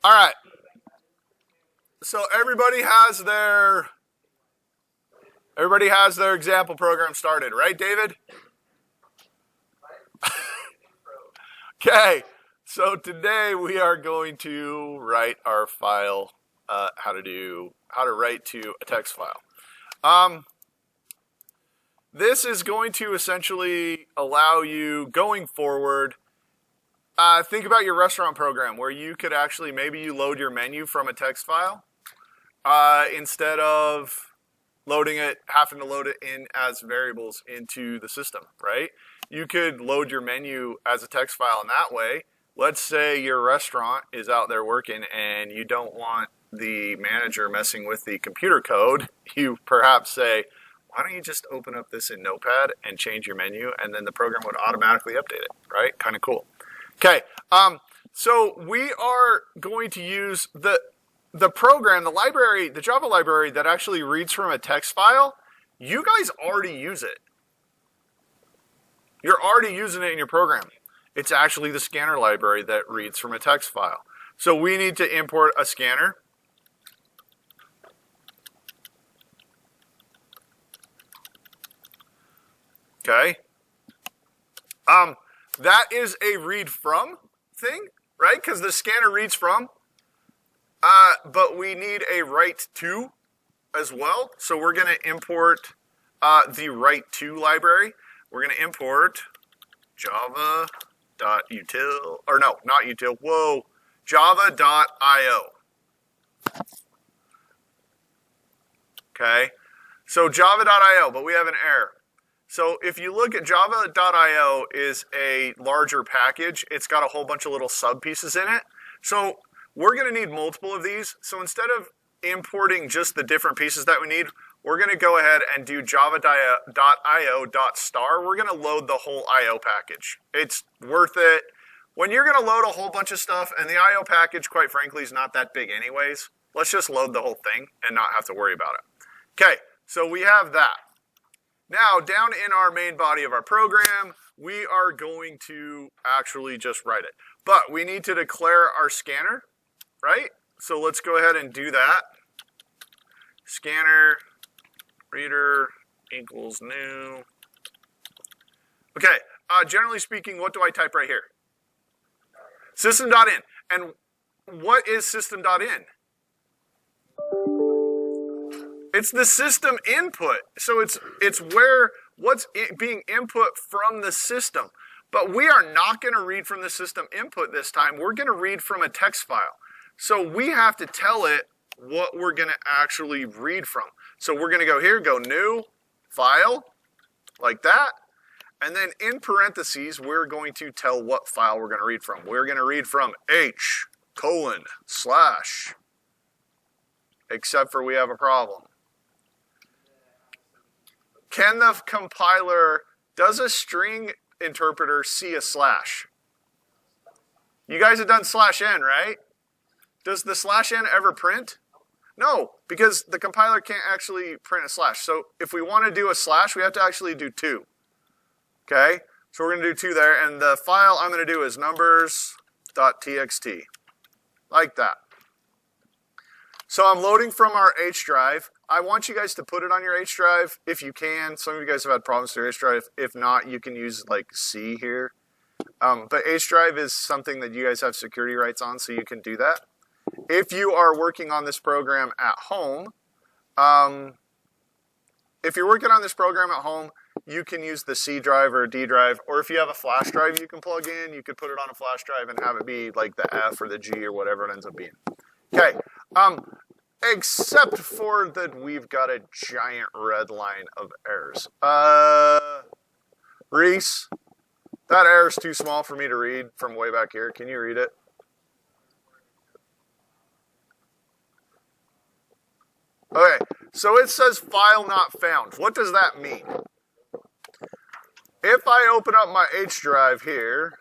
All right. So everybody has their example program started, right, David? Okay. So today we are going to write our file, how to write to a text file. This is going to essentially allow you, going forward, think about your restaurant program where you could actually, maybe you load your menu from a text file instead of having to load it in as variables into the system, right? You could load your menu as a text file in that way. Let's say your restaurant is out there working and you don't want the manager messing with the computer code. You perhaps say, why don't you just open up this in Notepad and change your menu, and then the program would automatically update it, right? Kind of cool. Okay, so we are going to use the program, the library, the Java library that actually reads from a text file. You guys already use it. You're already using it in your program. It's actually the scanner library that reads from a text file. So we need to import a scanner. Okay. That is a read from thing, right? Because the scanner reads from. But we need a write to as well. So we're going to import the write to library. We're going to import java.util, or no, not util, whoa, java.io. Okay, so java.io, but we have an error. So if you look at java.io is a larger package. It's got a whole bunch of little sub pieces in it. So we're going to need multiple of these. So instead of importing just the different pieces that we need, we're going to go ahead and do java.io.star. We're going to load the whole IO package. It's worth it. When you're going to load a whole bunch of stuff, and the IO package, quite frankly, is not that big anyways, let's just load the whole thing and not have to worry about it. Okay, so we have that. Now, down in our main body of our program, we are going to actually just write it. But we need to declare our scanner, right? So let's go ahead and do that. Scanner reader equals new. Okay, generally speaking, what do I type right here? System.in. And what is system.in? It's the system input. So it's where what's being input from the system. But we are not going to read from the system input this time. We're going to read from a text file. So we have to tell it what we're going to actually read from. So we're going to go here, go new, file, like that. And then in parentheses, we're going to tell what file we're going to read from. We're going to read from h:/ except for we have a problem. Can the compiler, does a string interpreter see a slash? You guys have done /n, right? Does the /n ever print? No, because the compiler can't actually print a slash. So if we want to do a slash, we have to actually do 2. Okay? So we're going to do 2 there, and the file I'm going to do is numbers.txt. Like that. So I'm loading from our H drive. I want you guys to put it on your H drive if you can. Some of you guys have had problems with your H drive. If not, you can use like C here. But H drive is something that you guys have security rights on, so you can do that. If you are working on this program at home, you can use the C drive or D drive, or if you have a flash drive you can plug in, you could put it on a flash drive and have it be like the F or the G or whatever it ends up being. Okay, except for that we've got a giant red line of errors. Reese, that error's too small for me to read from way back here. Can you read it? Okay, so it says file not found. What does that mean? If I open up my H drive here,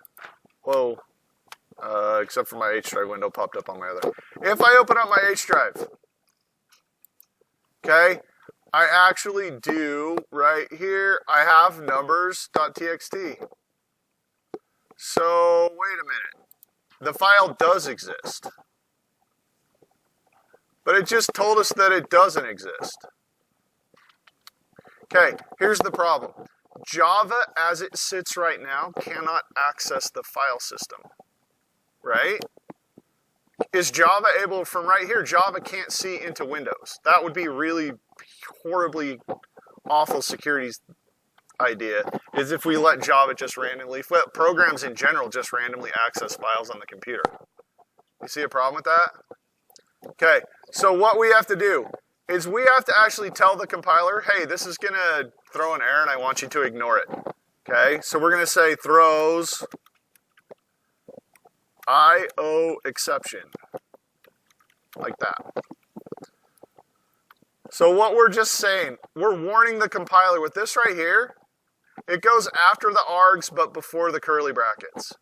whoa, except for my H drive window popped up on my other. If I open up my H drive, okay, I actually do right here, I have numbers.txt. So wait a minute, the file does exist. but it just told us that it doesn't exist. Okay, here's the problem. Java, as it sits right now, cannot access the file system, right? Is Java able, from right here, Java can't see into Windows. That would be really horribly awful security idea, is if we let Java just randomly, if we let programs in general just randomly access files on the computer. You see a problem with that? Okay, so what we have to do is we have to actually tell the compiler, hey, this is going to throw an error and I want you to ignore it. Okay, so we're going to say throws IO exception, like that. So what we're just saying, we're warning the compiler with this right here. It goes after the args, but before the curly brackets.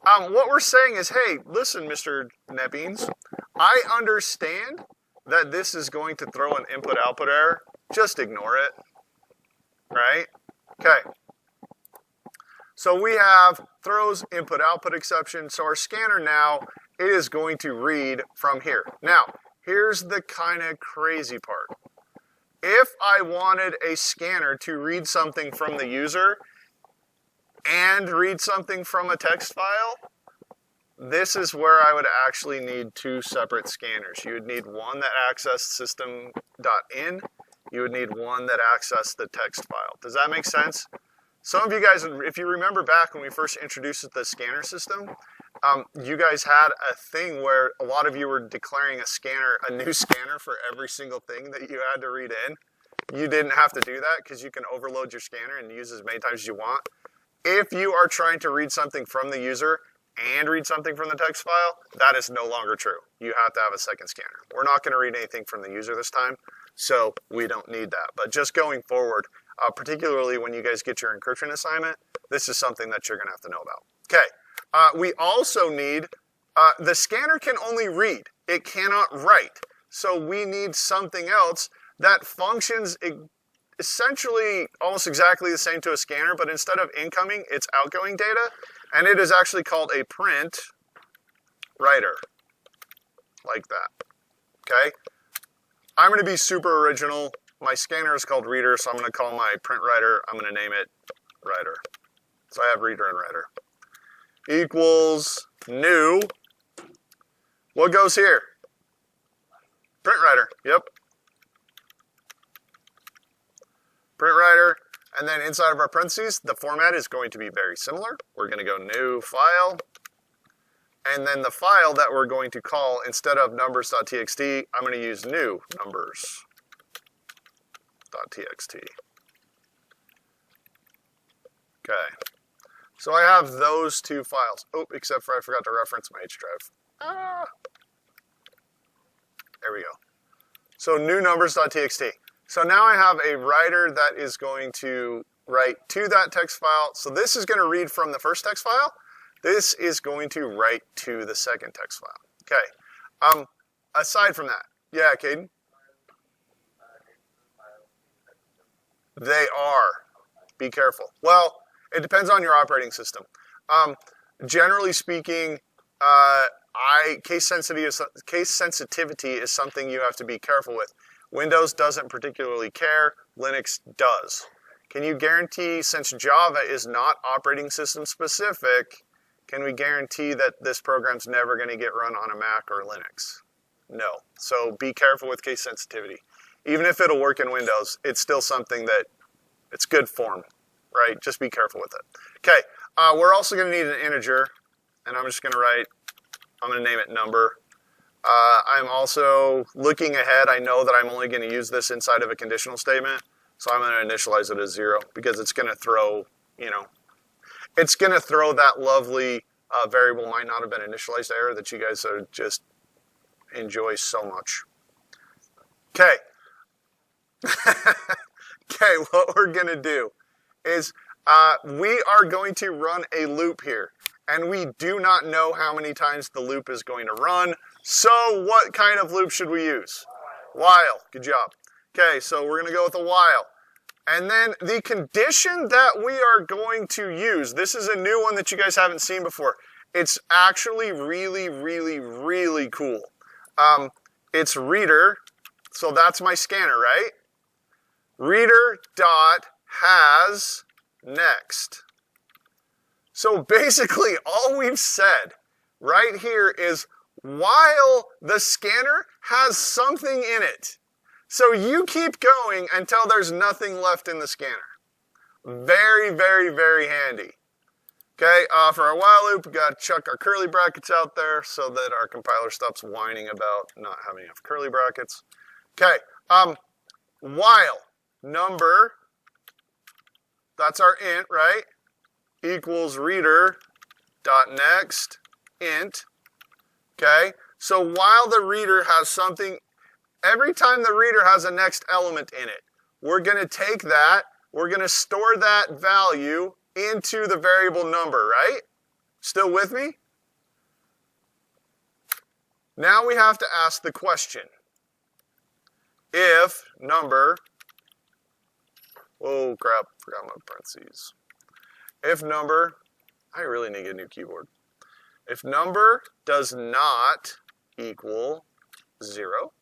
What we're saying is, hey, listen, Mr. NetBeans, I understand that this is going to throw an input-output error. Just ignore it, right? Okay. So we have throws input-output exception. So our scanner now, it is going to read from here. Now, here's the kind of crazy part. If I wanted a scanner to read something from the user and read something from a text file, this is where I would actually need two separate scanners. You would need one that accessed system.in. You would need one that accessed the text file. Does that make sense? Some of you guys, if you remember back when we first introduced the scanner system, you guys had a thing where a lot of you were declaring a new scanner for every single thing that you had to read in. You didn't have to do that because you can overload your scanner and use as many times as you want. If you are trying to read something from the user and read something from the text file, that is no longer true. You have to have a second scanner. We're not going to read anything from the user this time, so we don't need that. But just going forward, particularly when you guys get your encryption assignment, this is something that you're going to have to know about. Okay, we also need, the scanner can only read. It cannot write. So we need something else that functions essentially almost exactly the same to a scanner, but instead of incoming, it's outgoing data, and it is actually called a print writer, like that, okay? I'm going to be super original. My scanner is called reader, so I'm going to call my print writer, I'm going to name it writer. So I have reader and writer. Equals new. What goes here? Print writer, yep. Print writer, and then inside of our parentheses, the format is going to be very similar. We're going to go new file, and then the file that we're going to call, instead of numbers.txt, I'm going to use new numbers.txt. Okay, so I have those two files. Oh, except for I forgot to reference my H drive. There we go. So new numbers.txt. So now I have a writer that is going to write to that text file. So this is going to read from the first text file. This is going to write to the second text file. Okay. Aside from that, yeah, Caden? They are. Be careful. Well, it depends on your operating system. Generally speaking, case sensitivity is something you have to be careful with. Windows doesn't particularly care. Linux does. Can you guarantee, since Java is not operating system specific, can we guarantee that this program's never going to get run on a Mac or Linux? No. So be careful with case sensitivity. Even if it'll work in Windows, it's still something that it's good form, right? Just be careful with it. Okay, we're also going to need an integer, and I'm just going to write, I'm going to name it number. I'm also looking ahead. I know that I'm only going to use this inside of a conditional statement, so I'm going to initialize it as 0 because it's going to throw, it's going to throw that lovely variable might not have been initialized error that you guys are just enjoy so much. Okay. Okay, what we're going to do is we are going to run a loop here. And we do not know how many times the loop is going to run. So what kind of loop should we use? While. Good job. Okay, so we're going to go with a while. And then the condition that we are going to use, this is a new one that you guys haven't seen before. It's actually really, really, really cool. it's reader, so that's my scanner, right? Reader dot has next. So basically all we've said right here is while the scanner has something in it. So you keep going until there's nothing left in the scanner. Very, very, very handy. Okay, for our while loop, we got to chuck our curly brackets out there so that our compiler stops whining about not having enough curly brackets. Okay, while number, that's our int, right? Equals reader dot next int. Okay, so while the reader has something, every time the reader has a next element in it, we're going to take that, we're going to store that value into the variable number, right? Still with me? Now we have to ask the question. If number, oh crap, forgot my parentheses. If number, I really need to get a new keyboard. If number does not equal 0,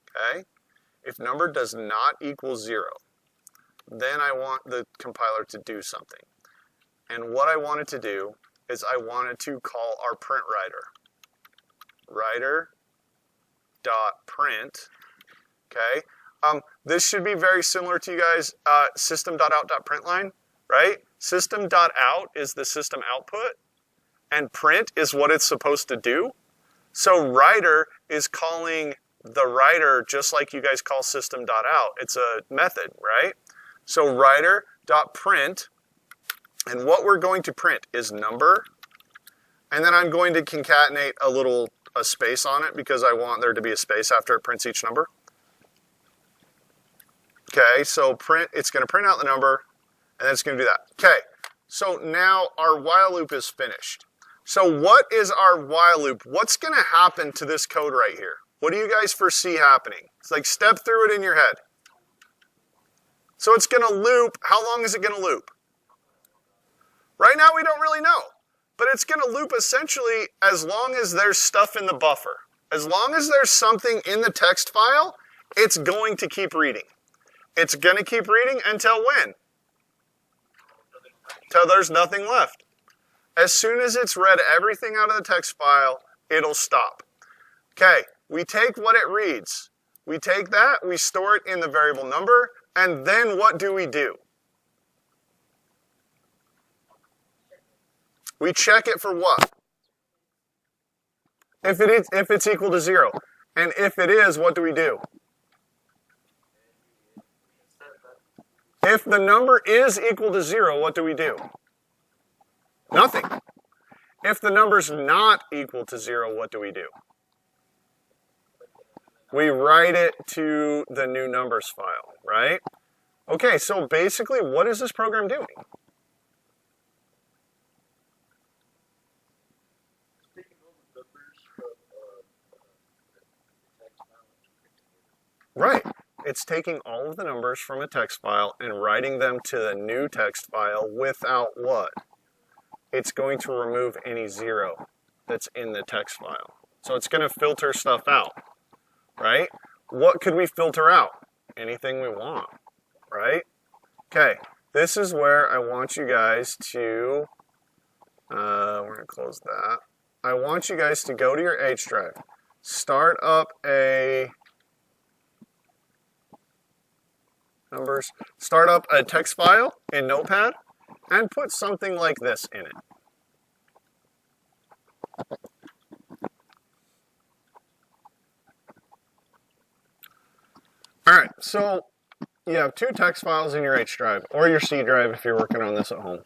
okay? If number does not equal 0, then I want the compiler to do something. And what I wanted to do is I wanted to call our print writer. Writer.print, okay? This should be very similar to you guys, system.out.println, right? System.out is the system output, and print is what it's supposed to do. So writer is calling the writer just like you guys call system.out. It's a method, right? So writer.print, and what we're going to print is number, and then I'm going to concatenate a space on it because I want there to be a space after it prints each number. Okay, so print, it's going to print out the number, and then it's going to do that. Okay, so now our while loop is finished. So what is our while loop? What's going to happen to this code right here? What do you guys foresee happening? It's like step through it in your head. So it's going to loop. How long is it going to loop? Right now we don't really know. But it's going to loop essentially as long as there's stuff in the buffer. As long as there's something in the text file, it's going to keep reading. It's going to keep reading until when? Until there's nothing left. As soon as it's read everything out of the text file, it'll stop. Okay, we take what it reads. We take that, we store it in the variable number, and then what do? We check it for what? If it's equal to 0. And if it is, what do we do? If the number is equal to 0, what do we do? Nothing. If the number's not equal to 0, what do we do? We write it to the new numbers file, right? Okay, so basically, what is this program doing? Right. It's taking all of the numbers from a text file and writing them to the new text file without what? It's going to remove any 0 that's in the text file. So it's going to filter stuff out, right? What could we filter out? Anything we want, right? Okay, this is where I want you guys to, we're going to close that. I want you guys to go to your H drive, start up a text file in Notepad, and put something like this in it. Alright, so you have 2 text files in your H drive, or your C drive if you're working on this at home.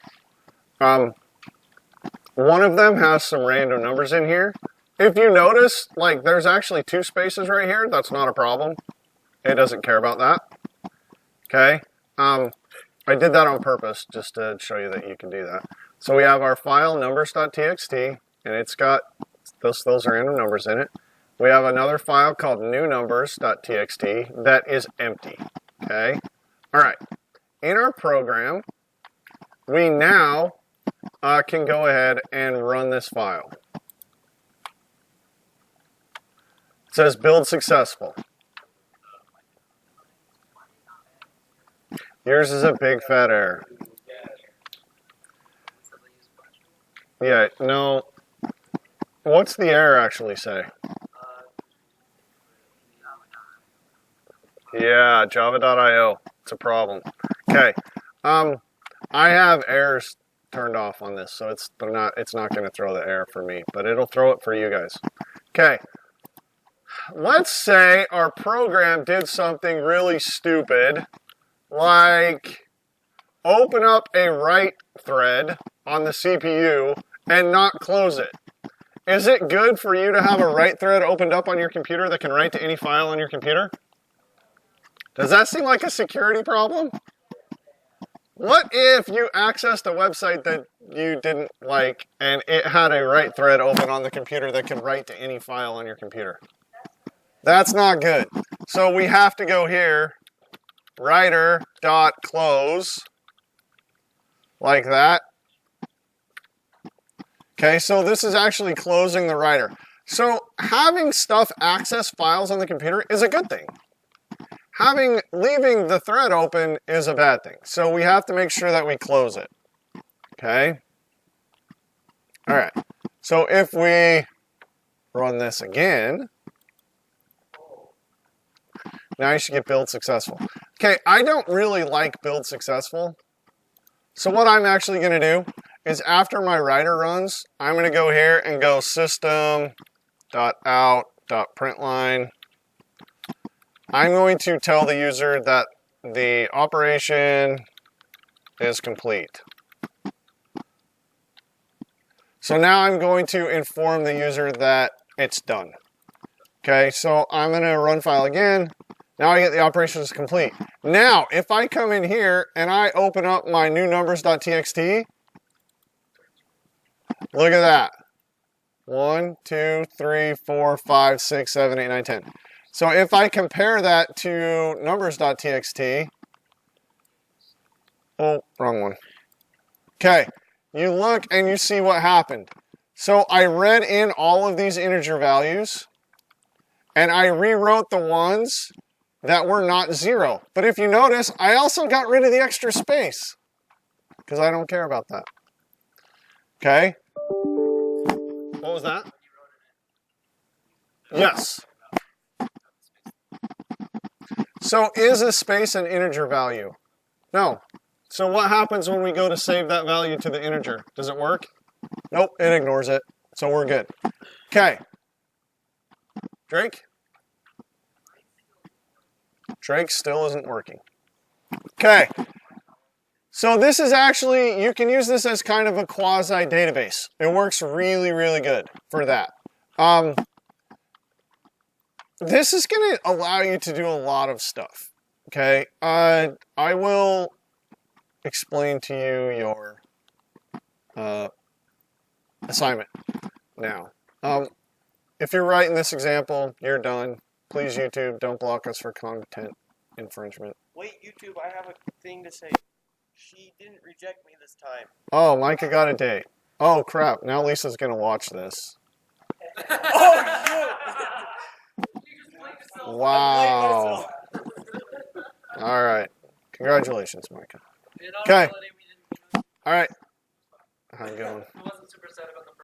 One of them has some random numbers in here. If you notice, like there's actually 2 spaces right here, that's not a problem. It doesn't care about that. Okay, I did that on purpose just to show you that you can do that. So we have our file numbers.txt, and it's got those random numbers in it. We have another file called newnumbers.txt that is empty. Okay, all right. In our program, we now can go ahead and run this file. It says build successful. Yours is a big fat error. Yeah, no. What's the error actually say? Yeah, java.io. It's a problem. Okay. I have errors turned off on this, so it's not going to throw the error for me, but it'll throw it for you guys. Okay. Let's say our program did something really stupid, like open up a write thread on the CPU and not close it. Is it good for you to have a write thread opened up on your computer that can write to any file on your computer? Does that seem like a security problem? What if you accessed a website that you didn't like and it had a write thread open on the computer that can write to any file on your computer? That's not good. So we have to go here, writer.close, like that. Okay, so this is actually closing the writer. So having stuff access files on the computer is a good thing. Leaving the thread open is a bad thing. So we have to make sure that we close it. Okay? All right. So if we run this again, now you should get build successful. Okay, I don't really like build successful. So what I'm actually going to do is after my writer runs, I'm going to go here and go system.out.println. I'm going to tell the user that the operation is complete. So now I'm going to inform the user that it's done. Okay, so I'm going to run file again. Now I get the operation is complete. Now, if I come in here and I open up my new numbers.txt, look at that. 1, 2, 3, 4, 5, 6, 7, 8, 9, 10. So if I compare that to numbers.txt, oh, wrong one. Okay, you look and you see what happened. So I read in all of these integer values, and I rewrote the ones that were not 0. But if you notice, I also got rid of the extra space, because I don't care about that. Okay? What was that? Yes. So is a space an integer value? No. So what happens when we go to save that value to the integer? Does it work? Nope, it ignores it. So we're good. Okay. Drake? Drake still isn't working. Okay. So this is actually, you can use this as kind of a quasi database. It works really, really good for that. This is going to allow you to do a lot of stuff. Okay. I will explain to you your assignment now. If you're writing this example, you're done. Please, YouTube, don't block us for content infringement. Wait, YouTube, I have a thing to say. She didn't reject me this time. Oh, Micah got a date. Oh, crap. Now Lisa's going to watch this. Oh, shoot! Wow. All right. Congratulations, Micah. Okay. All right. How you going? I wasn't super sad about the